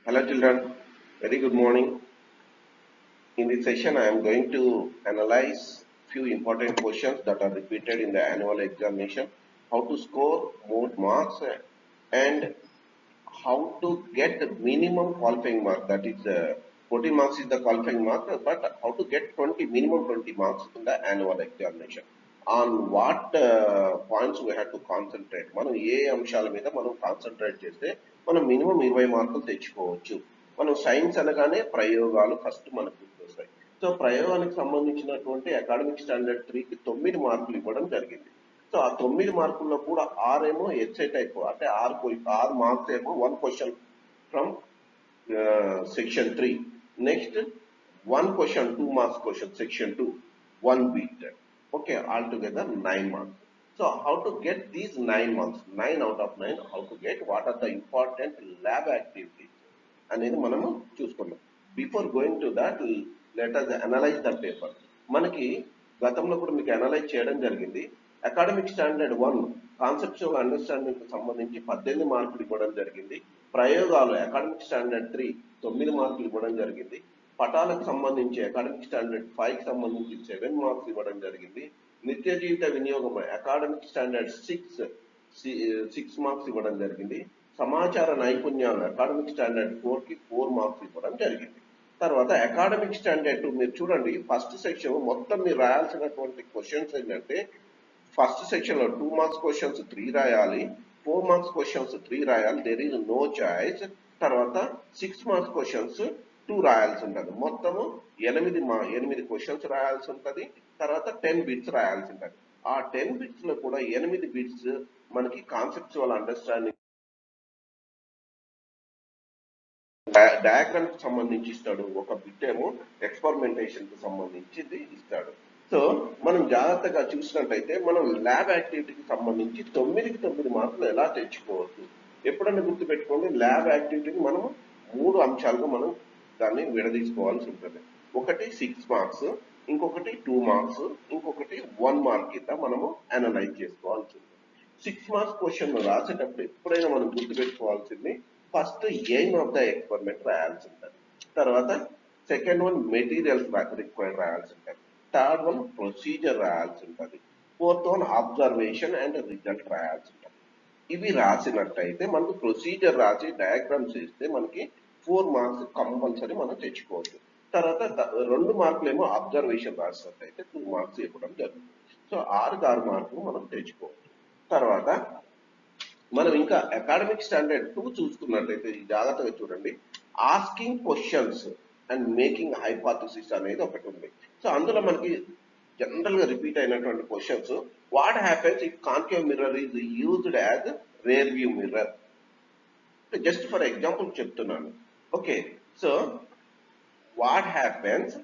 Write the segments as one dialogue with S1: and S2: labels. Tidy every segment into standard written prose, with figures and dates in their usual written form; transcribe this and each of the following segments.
S1: Hello children, very good morning. In this session I am going to analyze few important questions that are repeated in the annual examination, how to score more marks and how to get the minimum qualifying mark, that is 14 marks is the qualifying mark, but how to get minimum 20 marks in the annual examination. On what points we have to concentrate, మనం ఏ అంశాల మీద మనం concentrate చేస్తే మనం minimum 20 మార్కులు తెచ్చుకోవచ్చు. మనం science అనగానే ప్రయోగాలు ఫస్ట్ మనకు గుర్తొస్తాయి. సో ప్రయోగానికి సంబంధించినటువంటి అకాడమిక్ స్టాండర్డ్ 3కి 9 మార్కులు ఇవ్వడం జరిగింది. సో ఆ 9 మార్కుల్లో కూడా 6 ఏమో ఎస్ఏ టైప్, అంటే 6 మార్క్స్ ఏమో 1 question from section 3. Next 1 question 2 marks question section 2, 1 beat. Okay, altogether 9 marks. So how to get these 9 marks, 9 out of 9, how to get, what are the important lab activities అనేది మనము చూసుకున్నాం. Before going to that let us analyse the paper. మనకి గతంలో కూడా మీకు analyse చేయడం జరిగింది. Academic standard 1 conceptual understanding కి సంబంధించి 18 మార్కులు ఇవ్వడం జరిగింది. ప్రయోగాలు అకాడమిక్ స్టాండర్డ్ 3 9 మార్కులు ఇవ్వడం జరిగింది. పటాలకు సంబంధించి అకాడమిక్ స్టాండర్డ్ 5 కి సంబంధించి 7 మార్క్స్ ఇవ్వడం జరిగింది. నిత్య జీవిత వినియోగం అకాడమిక్ స్టాండర్డ్ 6 మార్క్స్ ఇవ్వడం జరిగింది. సమాచార నైపుణ్యాలు అకాడమిక్ స్టాండర్డ్ 4కి 4 మార్క్స్ ఇవ్వడం జరిగింది. తర్వాత అకాడమిక్ స్టాండర్డ్ 2 మీరు చూడండి, ఫస్ట్ సెక్షన్ మొత్తం మీరు రాయాల్సినటువంటి క్వశ్చన్స్ ఏంటంటే, ఫస్ట్ సెక్షన్ లో 2 మార్క్స్ క్వశ్చన్స్ 3 రాయాలి, 4 మార్క్స్ క్వశ్చన్స్ 3 రాయాలి, దేర్ ఈజ్ నో చాయిస్. తర్వాత 6 మార్క్స్ క్వశ్చన్స్ 2 రాయాల్సి ఉంటుంది. మొత్తము 8 క్వశ్చన్స్ రాయాల్సి ఉంటుంది. తర్వాత 10 బిట్స్ రాయాల్సి ఉంటుంది. ఆ 10 బిట్స్ లో కూడా 8 బిట్స్ మనకి కాన్సెప్చువల్ అండర్స్టాండింగ్ డయాగ్రామ్ కి సంబంధించి ఇస్తాడు, ఒక బిట్ ఏమో ఎక్స్పెరిమెంటేషన్ కి సంబంధించింది ఇస్తాడు. సో మనం జాగ్రత్తగా చూసినట్టయితే మనం ల్యాబ్ యాక్టివిటీకి సంబంధించి 9కి 9 మార్కులు ఎలా తెచ్చుకోవచ్చు. ఎప్పుడన్నా గుర్తుపెట్టుకోండి, ల్యాబ్ యాక్టివిటీని మనం 3 అంశాలుగా మనం దాన్ని విడదీసుకోవాల్సి ఉంటుంది. ఒకటి 6 మార్క్స్, ఇంకొకటి 2 మార్క్స్, ఇంకొకటి 1 మార్క్ కింద మనము అనలైజ్ చేసుకోవాల్సి ఉంటుంది. 6 మార్క్స్ క్వశ్చన్ రాసేటప్పుడు ఎప్పుడైనా మనం గుర్తుపెట్టుకోవాల్సింది, first aim of the experiment రాయాల్సి ఉంటుంది. తర్వాత సెకండ్ వన్ మెటీరియల్స్ రిక్వైర్డ్ రాయాల్సి ఉంటుంది. థర్డ్ వన్ ప్రొసీజర్ రాయాల్సి ఉంటుంది. Fourth one observation and result రాయాల్సి ఉంటుంది. ఇవి రాసినట్టయితే మనకు ప్రొసీజర్ రాసి డయాగ్రామ్స్ ఇస్తే మనకి 4 మార్క్స్ కంపల్సరీ మనం తెచ్చుకోవచ్చు. తర్వాత 2 మార్కులు ఏమో అబ్జర్వేషన్ రాసినట్టయితే 2 మార్క్స్ ఇవ్వడం జరుగుతుంది. సో 6 మార్కులు మనం తెచ్చుకోవచ్చు. తర్వాత మనం ఇంకా అకాడమిక్ స్టాండర్డ్ 2 చూసుకున్నట్టయితే జాగ్రత్తగా చూడండి, asking questions and making hypothesis అనేది ఒకటి ఉంది. సో అందులో మనకి జనరల్ గా రిపీట్ అయినటువంటి questions, what happens if concave mirror is used as rear view mirror. Just for example చెప్తున్నాను. Okay, so what happens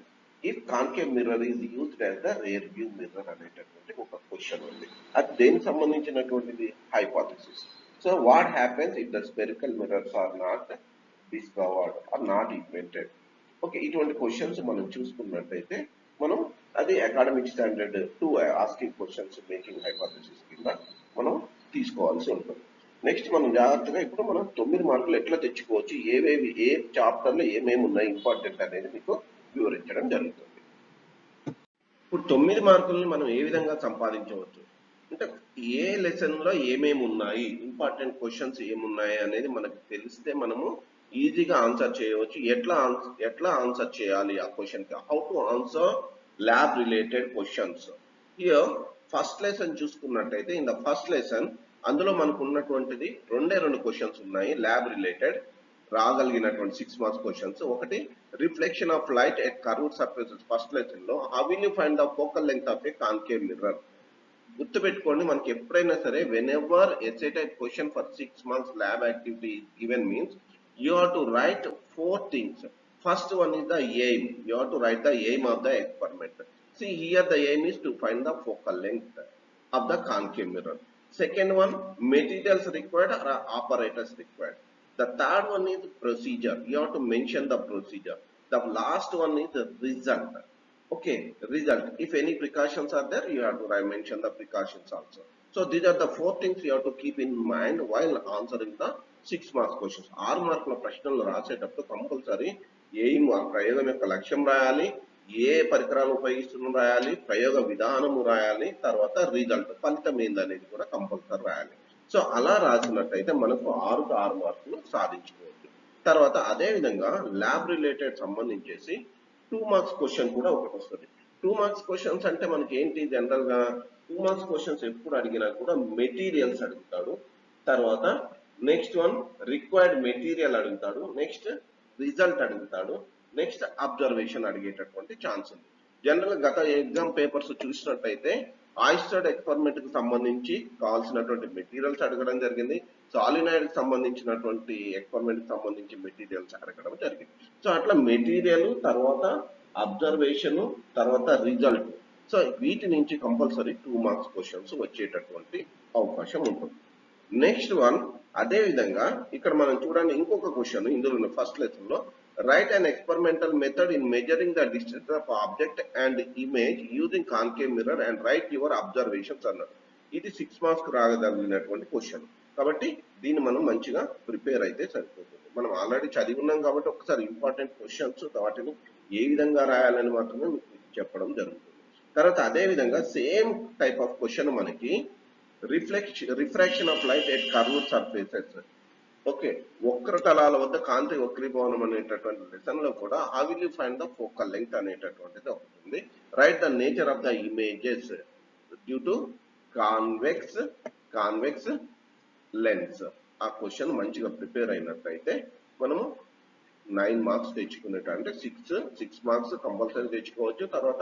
S1: if concave mirror is used as the rear view mirror అనేటటువంటి ఒక question ఉంది. అది దేనికి సంబంధించినటువంటిది? Hypothesis. So what happens if the spherical mirrors are not discovered or not invented. Okay, ఇటువంటి questions మనం చూసుకున్నట్టయితే మనం అది academic standard 2 asking questions making hypothesis కింద మనం తీసుకోవాల్సి ఉంటుంది. నెక్స్ట్ మనం జాగ్రత్తగా ఇప్పుడు మనం 9 మార్కులు ఎట్లా తెచ్చుకోవచ్చు, ఏ చాప్టర్ లో ఏమేమి ఉన్నాయి ఇంపార్టెంట్ అనేది మీకు వివరించడం జరుగుతుంది. ఇప్పుడు 9 మార్కులను మనం ఏ విధంగా సంపాదించవచ్చు అంటే, ఏ లెసన్ లో ఏమేమి ఉన్నాయి, ఇంపార్టెంట్ క్వశ్చన్స్ ఏమున్నాయి అనేది మనకు తెలిస్తే మనము ఈజీగా ఆన్సర్ చేయవచ్చు. ఎట్లా ఆన్సర్ చేయాలి ఆ క్వశ్చన్ కి, how to answer lab related questions. Here first lesson చూసుకున్నట్టయితే, ఇన్ ద ఫస్ట్ లెసన్ అందులో మనకు ఉన్నటువంటిది 2 క్వశ్చన్స్ ఉన్నాయి ల్యాబ్ రిలేటెడ్ రాగలిగినటువంటి 6 మార్క్స్ క్వశ్చన్స్. ఒకటి reflection of light at curved surfaces. First lesson లో how will you find the focal length of a concave mirror. గుర్తుపెట్టుకోండి, మనకి ఎప్పుడైనా సరే whenever SA type question for 6 marks lab activity is given means you have to write 4 things. First one is the aim. You have to write the aim of the experiment. See here the aim is to find the focal length of the concave mirror. Second one, materials required or apparatus required. The third one is procedure. You have to mention the procedure. The last one is the result. Okay, result. If any precautions are there, you have to mention the precautions also. So these are the 4 things you have to keep in mind while answering the 6 marks questions. 6 మార్కుల ప్రశ్నలు రాసేటప్పుడు compulsory aim ఆ ప్రయోగం యొక్క లక్ష్యం రాయాలి, ఏ పరికరాలు ఉపయోగిస్తున్న రాయాలి, ప్రయోగ విధానము రాయాలి, తర్వాత రిజల్ట్ ఫలితం ఏందనేది కూడా కంపల్సరీ రాయాలి. సో అలా రాసినట్టయితే మనకు 6కు 6 మార్కులు సాధించుకోవచ్చు. తర్వాత అదే విధంగా ల్యాబ్ రిలేటెడ్ సంబంధించేసి 2 మార్క్స్ క్వశ్చన్ కూడా ఒకటి వస్తుంది. 2 మార్క్స్ క్వశ్చన్స్ అంటే మనకి ఏంటి, జనరల్ గా 2 మార్క్స్ క్వశ్చన్స్ ఎప్పుడు అడిగినా కూడా మెటీరియల్స్ అడుగుతాడు, తర్వాత నెక్స్ట్ వన్ రిక్వైర్డ్ మెటీరియల్ అడుగుతాడు, నెక్స్ట్ రిజల్ట్ అడుగుతాడు, నెక్స్ట్ అబ్జర్వేషన్ అడిగేటటువంటి ఛాన్స్ ఉంది. జనరల్ గత ఎగ్జామ్ పేపర్స్ చూసినట్టయితే ఆయిస్టర్డ్ ఎక్స్పెరిమెంట్ కి సంబంధించి కావాల్సినటువంటి మెటీరియల్స్ అడగడం జరిగింది, సాలినాయిడ్ కి సంబంధించినటువంటి ఎక్స్పెరిమెంట్ కి సంబంధించి మెటీరియల్స్ అడగడం జరిగింది. సో అట్లా మెటీరియల్, తర్వాత అబ్జర్వేషన్, తర్వాత రిజల్ట్, సో వీటి నుంచి కంపల్సరీ 2 మార్క్స్ క్వశ్చన్స్ వచ్చేటటువంటి అవకాశం ఉంటుంది. నెక్స్ట్ వన్ అదే విధంగా ఇక్కడ మనం చూడండి ఇంకొక క్వశ్చన్ ఇందులో ఫస్ట్ లెసన్ లో write and experimental method in measuring the distance of object and image using concave mirror and write your observations అన్నారు. ఇది 6 మార్క్స్ రాగలిగినటువంటి క్వశ్చన్. కాబట్టి దీన్ని మనం మంచిగా ప్రిపేర్ అయితే సరిపోతుంది. మనం ఆల్రెడీ చదివి ఉన్నాం కాబట్టి ఒకసారి ఇంపార్టెంట్ క్వశ్చన్స్ వాటిని ఏ విధంగా రాయాలని మాత్రమే మీకు చెప్పడం జరుగుతుంది. తర్వాత అదే విధంగా సేమ్ టైప్ ఆఫ్ క్వశ్చన్ మనకి refraction of light at curved surfaces. Okay, వక్రతలాల వద్ద కాంతి వక్రీభవనం అనేటటువంటి లెసన్ లో కూడా how will you find the focal length అనేటటువంటిది ఒకటి ఉంది. Write the nature of the images due to convex lens. ఆ క్వశ్చన్ మంచిగా ప్రిపేర్ అయినట్లయితే మనము 9 మార్క్స్ తెచ్చుకునేట అంటే 6 మార్క్స్ కంపల్సరీ తెచ్చుకోవచ్చు. తర్వాత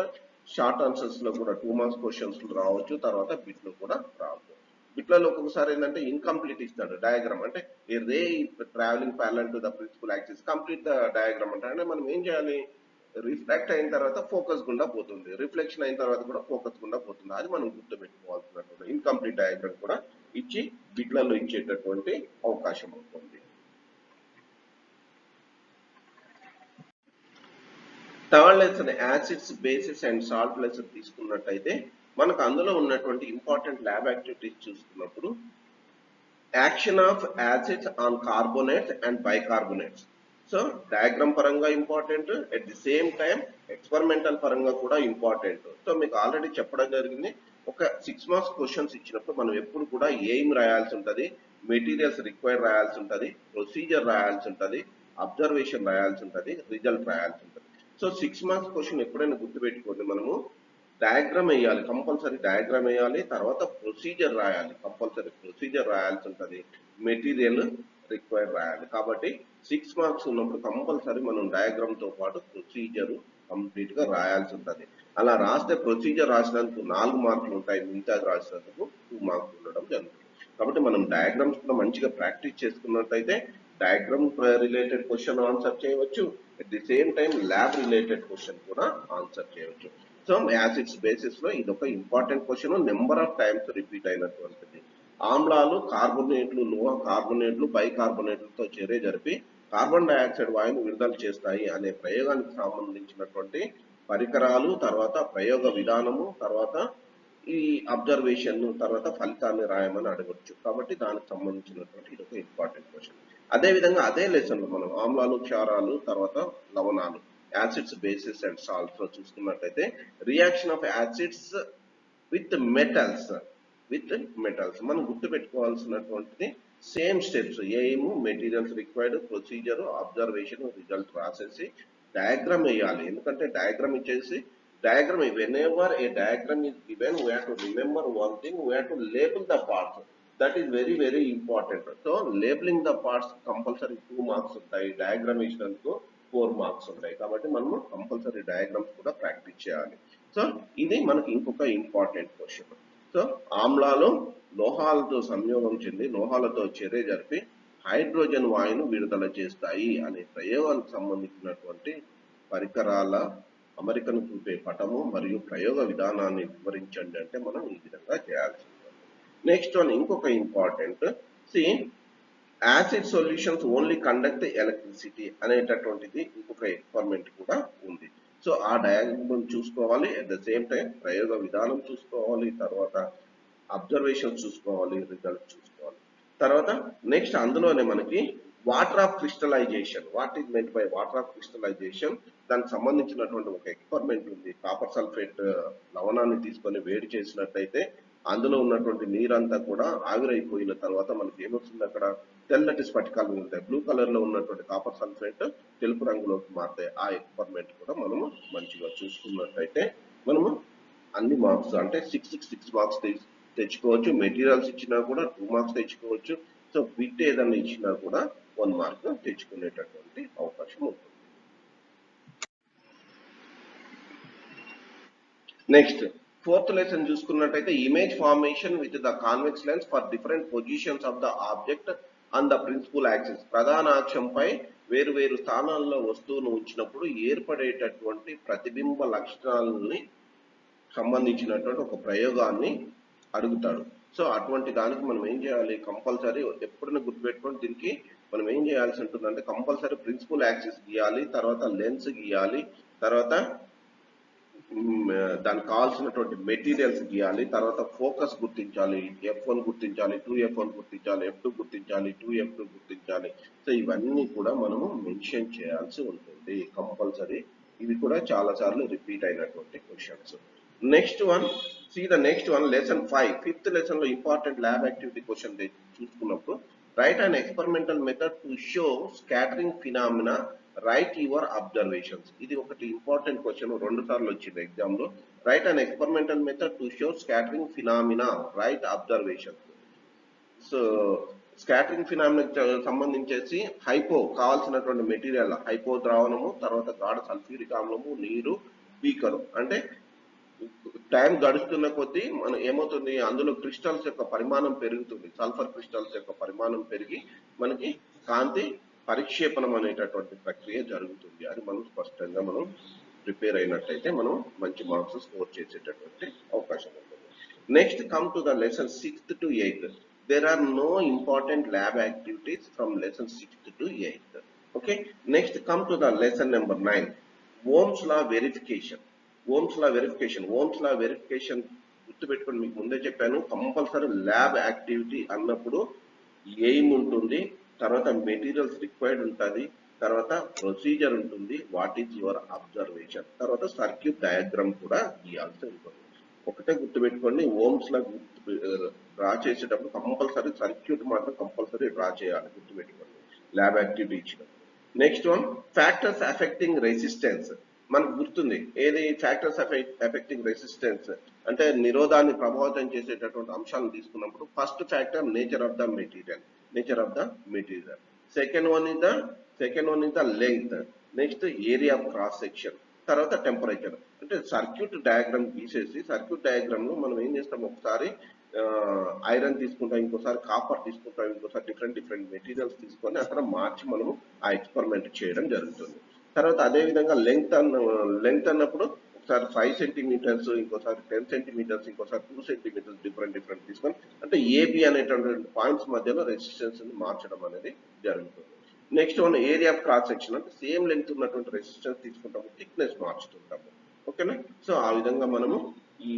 S1: షార్ట్ ఆన్సర్స్ లో కూడా 2 మార్క్స్ క్వశ్చన్స్ రావచ్చు, తర్వాత బిట్లో కూడా రావచ్చు. బిట్లలో ఒక్కొక్కసారి ఏంటంటే ఇన్కంప్లీట్ ఇస్తాడు డయాగ్రామ్, అంటే a ray travelling parallel to the principal axis, complete the diagram అంటే మనం ఏం చేయాలి, రిఫ్రాక్ట్ అయిన తర్వాత ఫోకస్ గుండా పోతుంది, రిఫ్లెక్షన్ అయిన తర్వాత కూడా ఫోకస్ గుండా పోతుంది. అది మనం గుర్తుపెట్టుకోవాల్సినటువంటి ఇన్కంప్లీట్ డయాగ్రామ్ కూడా ఇచ్చి బిట్లలో ఇచ్చేటటువంటి అవకాశం ఉంటుంది. Third lesson acids, bases and salt lesson తీసుకున్నట్టయితే మనకు అందులో ఉన్నటువంటి ఇంపార్టెంట్ ల్యాబ్ యాక్టివిటీస్ చూసుకున్నప్పుడు action of acids on carbonates and bicarbonates. So diagram పరంగా important, at the same time experimental పరంగా కూడా ఇంపార్టెంట్. సో మీకు ఆల్రెడీ చెప్పడం జరిగింది, ఒక 6 మార్క్స్ క్వశ్చన్స్ ఇచ్చినప్పుడు మనం ఎప్పుడు కూడా ఎయిమ్ రాయాల్సి ఉంటుంది, మెటీరియల్స్ రిక్వైర్డ్ రాయాల్సి ఉంటుంది, ప్రొసీజర్ రాయాల్సి ఉంటుంది, అబ్జర్వేషన్ రాయాల్సి ఉంటుంది, రిజల్ట్ రాయాల్సి ఉంటుంది. సో 6 మార్క్స్ క్వశ్చన్ ఎప్పుడైనా గుర్తుపెట్టుకోండి, మనము డయాగ్రామ్ వేయాలి, కంపల్సరీ డయాగ్రామ్ వేయాలి, తర్వాత ప్రొసీజర్ రాయాలి, కంపల్సరీ ప్రొసీజర్ రాయాల్సి ఉంటుంది, మెటీరియల్ రిక్వైర్డ్ రాయాలి. కాబట్టి 6 మార్క్స్ ఉన్నప్పుడు కంపల్సరీ మనం డయాగ్రామ్ తో పాటు ప్రొసీజర్ కంప్లీట్ గా రాయాల్సి ఉంటుంది. అలా రాస్తే ప్రొసీజర్ రాసినందుకు 4 మార్కులు ఉంటాయి, మిగతా రాసినందుకు 2 మార్కులు ఉండడం జరుగుతుంది. కాబట్టి మనం డయాగ్రామ్స్ కూడా మంచిగా ప్రాక్టీస్ చేసుకున్నట్టయితే డయాగ్రామ్ రిలేటెడ్ క్వశ్చన్ ఆన్సర్ చేయవచ్చు, at the same time lab related question కూడా ఆన్సర్ చేయవచ్చు. సో యాసిడ్స్ బేసిస్ లో ఇది ఒక important question, number of times repeat అయినటువంటిది. ఆమ్లాలు కార్బోనేట్లు, లోహ కార్బోనేట్లు బైకార్బోనేట్లతో చర్య జరిపి కార్బన్ డైఆక్సైడ్ వాయువును విడుదల చేస్తాయి అనే ప్రయోగానికి సంబంధించినటువంటి పరికరాలు, తర్వాత ప్రయోగ విధానము, తర్వాత ఈ అబ్జర్వేషన్, తర్వాత ఫలితాన్ని రాయమని అడగొచ్చు. కాబట్టి దానికి సంబంధించినటువంటి ఇది ఒక ఇంపార్టెంట్ క్వశ్చన్. అదే విధంగా అదే లెసన్ లో మనం ఆమ్లాలు, క్షారాలు, తర్వాత లవణాలు, యాసిడ్స్, బేసిస్ అండ్ సాల్ట్స్ లో చూసుకున్నట్టయితే reaction of acids with metals మనం గుర్తు పెట్టుకోవాల్సినటువంటిది same steps, aim, materials required, procedure, observation, result రాసేసి డయాగ్రామ్ వేయాలి. ఎందుకంటే డయాగ్రామ్ ఇచ్చేసి diagram whenever a diagram is given we have to remember one thing, we have to label the parts, that is very very important. So labeling the parts compulsory 2 marks ఉంటాయి, diagram ఇచ్చినందుకు 4 marks ఉంటాయి. కాబట్టి మనము compulsory diagrams కూడా practice చేయాలి. So ఇది మనకి ఇంకొక ఇంపార్టెంట్ క్వశ్చన్. సో ఆమ్లాలు లోహాలతో సంయోగం చెంది లోహాలతో చర్య జరిపి హైడ్రోజన్ వాయువును విడుదల చేస్తాయి అనే ప్రయోగానికి సంబంధించినటువంటి పరికరాల అమరికను చూపే పటము మరియు ప్రయోగ విధానాన్ని వివరించండి అంటే మనం ఈ విధంగా చేయాల్సి ఉంటుంది. నెక్స్ట్ వన్ ఇంకొక important, acid solutions only conduct electricity అనేటటువంటిది ఇంకొక ఎక్స్పెరిమెంట్ కూడా ఉంది. సో ఆ డయాగ్రామ్ చూసుకోవాలి, అట్ ద సేమ్ టైం ప్రయోగ విధానం చూసుకోవాలి, తర్వాత అబ్జర్వేషన్ చూసుకోవాలి, రిజల్ట్ చూసుకోవాలి. తర్వాత నెక్స్ట్ అందులోనే మనకి water of crystallization. What is meant by water of crystallization? దానికి సంబంధించినటువంటి ఒక ఎక్స్పెరిమెంట్ ఉంది. కాపర్ సల్ఫేట్ లవణాన్ని తీసుకొని వేడి చేసినట్లయితే అందులో ఉన్నటువంటి నీరంతా కూడా ఆవిరైపోయిన తర్వాత మనకి ఏమొస్తుంది, అక్కడ తెల్లటి స్ఫటికాలు ఉంటాయి. బ్లూ కలర్ లో ఉన్నటువంటి కాపర్ సల్ఫేట్ తెలుపు రంగులోకి మారుతాయి. ఆ ఎక్స్పెరిమెంట్ కూడా మనము మంచిగా చూసుకున్నట్లయితే మనము అన్ని మార్క్స్ అంటే 6 మార్క్స్ తెచ్చుకోవచ్చు. మెటీరియల్స్ ఇచ్చినా కూడా 2 మార్క్స్ తెచ్చుకోవచ్చు. సో బిట్ ఏదన్నా ఇచ్చినా కూడా 1 మార్క్ తెచ్చుకునేటటువంటి అవకాశం ఉంటుంది. నెక్స్ట్ 4th లెసన్ చూసుకున్నట్టయితే image formation with the convex lens for different positions of the object on the principal axis. ప్రధాన అక్షంపై వేరు వేరు స్థానాల్లో వస్తువును ఉంచినప్పుడు ఏర్పడేటటువంటి ప్రతిబింబ లక్షణాలని సంబంధించినటువంటి ఒక ప్రయోగాన్ని అడుగుతాడు. సో అటువంటి దానికి మనం ఏం చేయాలి, కంపల్సరీ ఎప్పుడైనా గుర్తుపెట్టుకొని దీనికి మనం ఏం చేయాల్సి ఉంటుందంటే కంపల్సరీ ప్రిన్సిపల్ యాక్సిస్ గీయాలి, తర్వాత లెన్స్ గీయాలి, తర్వాత దానికి కావాల్సినటువంటి మెటీరియల్స్ గీయాలి, తర్వాత ఫోకస్ గుర్తించాలి, F1 గుర్తించాలి, 2F1 గుర్తించాలి, F2 గుర్తించాలి, 2F2 గుర్తించాలి. సో ఇవన్నీ కూడా మనము మెన్షన్ చేయాల్సి ఉంటుంది కంపల్సరీ. ఇవి కూడా చాలా సార్లు రిపీట్ అయినటువంటి questions. Next one, see the next one, lesson 5. 5th lesson లో ఇంపార్టెంట్ ల్యాబ్ యాక్టివిటీ క్వశ్చన్ చూసుకున్నప్పుడు write and experimental method to show scattering phenomena, write your observations. ఇది ఒకటి ఇంపార్టెంట్ క్వశ్చన్, 2 సార్లు వచ్చింది ఎగ్జామ్ లో. Write and experimental method to show scattering phenomena, write observations. So scattering phenomena సంబంధించేసి hypo కావాల్సినటువంటి material hypo ద్రావణము, తర్వాత గాఢ సల్ఫ్యూరిక్ ఆమ్లము, నీరు, బీకరు. అంటే టైం గడుస్తున్న కొద్దీ మనం ఏమవుతుంది, అందులో క్రిస్టల్స్ యొక్క పరిమాణం పెరుగుతుంది. సల్ఫర్ క్రిస్టల్స్ యొక్క పరిమాణం పెరిగి మనకి కాంతి పరిక్షేపణం అనేటటువంటి ప్రక్రియ జరుగుతుంది. అది మనం స్పష్టంగా మనం ప్రిపేర్ అయినట్టయితే మనం మంచి మార్క్స్ స్కోర్ చేసేటటువంటి అవకాశం ఉంటుంది. Next come to the lesson 6th to 8th. There are no important lab activities from lesson 6th to 8th. Okay. Next come to the lesson number 9. Ohm's law verification. Ohm's law verification. Ohm's law verification గుర్తుపెట్టుకొని మీకు ముందే చెప్పాను, compulsory lab activity అన్నప్పుడు aim ఉంటుంది, తర్వాత materials required ఉంటుంది, తర్వాత procedure ఉంటుంది, వాట్ ఈజ్ యువర్ అబ్జర్వేషన్, తర్వాత సర్క్యూట్ డయాగ్రామ్ కూడా గీయాల్సి ఉంటుంది. ఒకటే గుర్తుపెట్టుకోండి, ఓమ్స్ లా డ్రా చేసేటప్పుడు కంపల్సరీ సర్క్యూట్ మాత్రం కంపల్సరీ డ్రా చేయాలి, గుర్తుపెట్టుకోండి ల్యాబ్ యాక్టివిటీ ఇచ్చినప్పుడు. Next one, factors affecting resistance. మనకు గుర్తుంది ఏది, ఫ్యాక్టర్స్ అఫెక్టింగ్ రెసిస్టెన్స్ అంటే నిరోధాన్ని ప్రభావితం చేసేటటువంటి అంశాలను తీసుకున్నప్పుడు first factor nature of the material, second one is the length, next area of cross section, తర్వాత టెంపరేచర్. అంటే సర్క్యూట్ డయాగ్రామ్ గీసేసి సర్క్యూట్ డయాగ్రామ్ లో మనం ఏం చేస్తాం, ఒకసారి ఐరన్ తీసుకుంటాం, ఇంకోసారి కాపర్ తీసుకుంటాం, ఇంకోసారి డిఫరెంట్ మెటీరియల్స్ తీసుకొని అక్కడ మార్చి మనము ఆ ఎక్స్పెరిమెంట్ చేయడం జరుగుతుంది. తర్వాత అదే విధంగా లెంగ్త్ అన్నప్పుడు ఒకసారి 5 సెంటీమీటర్స్, ఇంకోసారి 10 సెంటీమీటర్స్, ఇంకోసారి 2 సెంటీమీటర్స్ డిఫరెంట్ తీసుకొని అంటే ఏబి అనేటువంటి పాయింట్స్ మధ్యలో రెసిస్టెన్స్ మార్చడం అనేది జరుగుతుంది. Next one area of cross section, అంటే సేమ్ లెంగ్త్ ఉన్నటువంటి రెసిస్టెన్స్ తీసుకుంటాము, థిక్నెస్ మార్చుతుంటాము. ఓకేనా. సో ఆ విధంగా మనము ఈ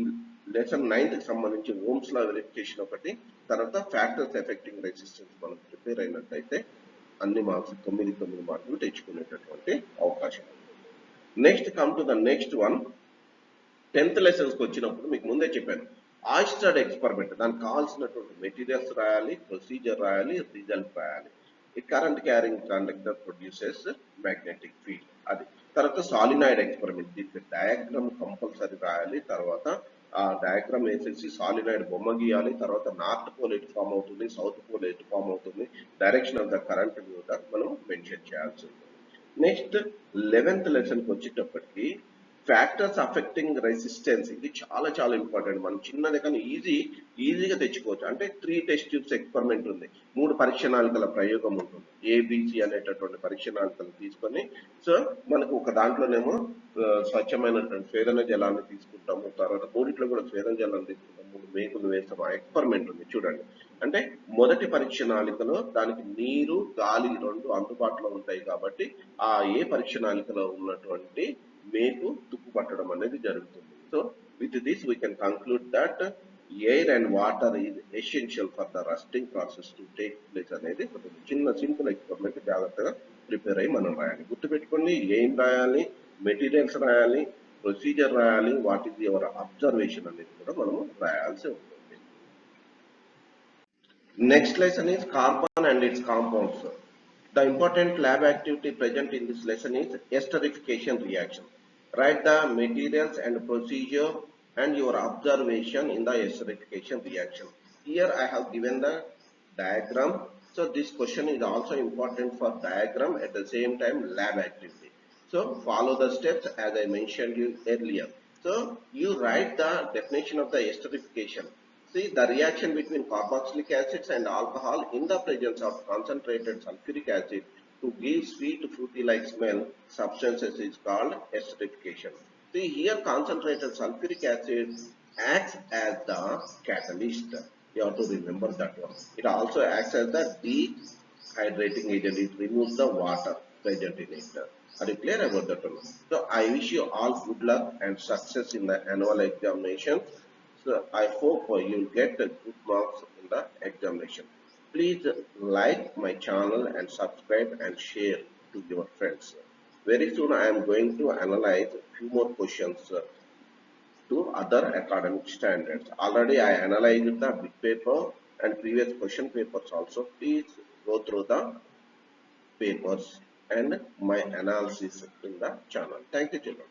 S1: లెసన్ 9th కి సంబంధించి ఓమ్స్ లా వెరిఫికేషన్ ఒకటి, తర్వాత ఫ్యాక్టర్స్ ఎఫెక్టింగ్ రెసిస్టెన్స్ మనం ప్రిపేర్ అయినట్టయితే అన్ని మార్క్స్ 9 మార్కులు తెచ్చుకునేటటువంటి అవకాశం ఉంది. Next come to the next one, 10th lessons కి వచ్చినప్పుడు మీకు ముందే చెప్పాను ఆయిస్టర్డ్ ఎక్స్పెరిమెంట్. దానికి కావాల్సినటువంటి మెటీరియల్స్ రాయాలి, ప్రొసీజర్ రాయాలి, రిజల్ట్ రాయాలి. ఈ current carrying conductor produces magnetic field, అది. తర్వాత సాలినాయిడ్ ఎక్స్పెరిమెంట్, దీనికి డయాగ్రామ్ కంపల్సరీ రాయాలి, తర్వాత ఆ డయాగ్రామ్ వేసేసి సాలినాయిడ్ బొమ్మ గీయాలి, తర్వాత నార్త్ పోల్ ఎటు ఫామ్ అవుతుంది, సౌత్ పోల్ ఎటు ఫామ్ అవుతుంది, డైరెక్షన్ ఆఫ్ ద కరెంట్ కూడా మనం మెన్షన్ చేయాల్సి ఉంటుంది. నెక్స్ట్ 11th లెసన్ కి వచ్చేటప్పటికి ఫ్యాక్టర్స్ అఫెక్టింగ్ రెసిస్టెన్స్, ఇది చాలా ఇంపార్టెంట్. మనం చిన్నది కానీ ఈజీగా తెచ్చుకోవచ్చు. అంటే 3 టెస్ట్ ట్యూబ్స్ ఎక్స్పెరిమెంట్ ఉంది, 3 పరీక్ష నాళికల ప్రయోగం ఉంటుంది, ఏబిసి అనేటటువంటి పరీక్ష నాళికలు తీసుకొని, సో మనకు ఒక దాంట్లోనేమో స్వచ్ఛమైనటువంటి స్వేదన జలాన్ని తీసుకుంటాము, తర్వాత మూడిట్లో కూడా స్వేదన జలాన్ని తీసుకుంటాము, 3 మేకులు వేస్తాము. ఆ ఎక్స్పెరిమెంట్ ఉంది చూడండి. అంటే మొదటి పరీక్ష నాళికలో దానికి నీరు, గాలి 2 అందుబాటులో ఉంటాయి కాబట్టి ఆ ఏ పరీక్ష నాళికలో ఉన్నటువంటి మేకు తుప్పు పట్టడం అనేది జరుగుతుంది. So with this we can conclude that air and water is essential for the rusting process to take place అనేది చిన్న సింపుల్ ఎక్స్పెరిమెంట్ జాగ్రత్తగా ప్రిపేర్ అయ్యి మనం రాయాలి. గుర్తుపెట్టుకోండి, ఏం రాయాలి, మెటీరియల్స్ రాయాలి, ప్రొసీజర్ రాయాలి, వాట్ ఈస్ యువర్ అబ్జర్వేషన్ అనేది కూడా మనము రాయాల్సి ఉంటుంది. Next lesson is carbon and its compounds. The important lab activity present in this lesson is esterification reaction. Write the materials and procedure and your observation in the esterification reaction. Here I have given the diagram. So this question is also important for diagram, at the same time lab activity. So follow the steps as I mentioned you earlier. So you write the definition of the esterification. See, the reaction between carboxylic acids and alcohol in the presence of concentrated sulfuric acid to give sweet fruity-like smell substances is called esterification. See, here concentrated sulfuric acid acts as the catalyst. You have to remember that one. It also acts as the dehydrating agent. It removes the water present in it. Are you clear about that one? So I wish you all good luck and success in the annual examination. So I hope you will get good marks in the examination. Please like my channel and subscribe and share to your friends. Very soon I am going to analyze a few more questions to other academic standards. Already I analyzed the big paper and previous question papers also. Please go through the papers and my analysis in the channel. Thank you, children.